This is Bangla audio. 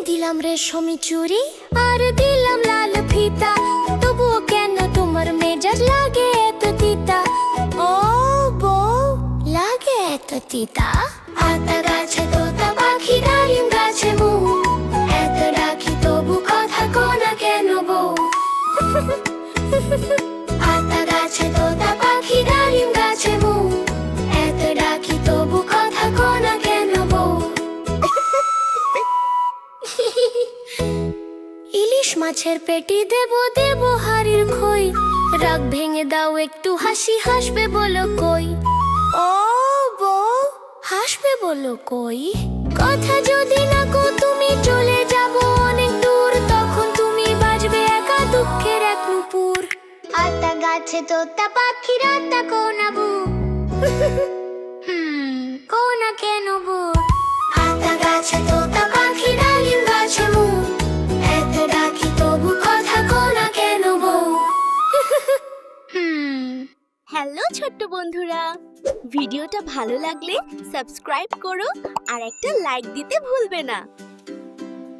দিলাম রেশমি চুড়ি আর দিলাম লাল ফিতা, তবুও কেন তোমার মেজাজ লাগে এত তিতা? ও বউ, লাগে এত তিতা? আতা গাছে তোতা পাখি, ডালিম গাছে মৌ, এত ডাকি তবু কথা কোনা কেন বউ? আতা গাছে তোতা পাখি, ডালিম গাছে মৌ, এত ডাকি তবু কথা কোনা কেন বউ? ইলিশ মাছের পেটি দেব দেব হাড়ির খই, রাগ ভেঙে দাও একটু, হাসি হাসবে বলো কই? ও বউ, হাসবে বলো কই? কথা যদি না কো তুমি, চলে যাব অনেক দূর, তখন তুমি বাজবে একা দুঃখের এক নুপুর। আতা গাছে তোতা পাখি, রাতা কোনা বউ, কোনা কেন বউ? আতা গাছে তোতা পাখি, ডালিম গাছে মৌ, এত ডাকি তবু কথা কোনা কেন বউ? হ্যালো ছোট্ট বন্ধুরা, ভিডিওটা ভালো লাগলে সাবস্ক্রাইব করো আর একটা লাইক দিতে ভুলবে না।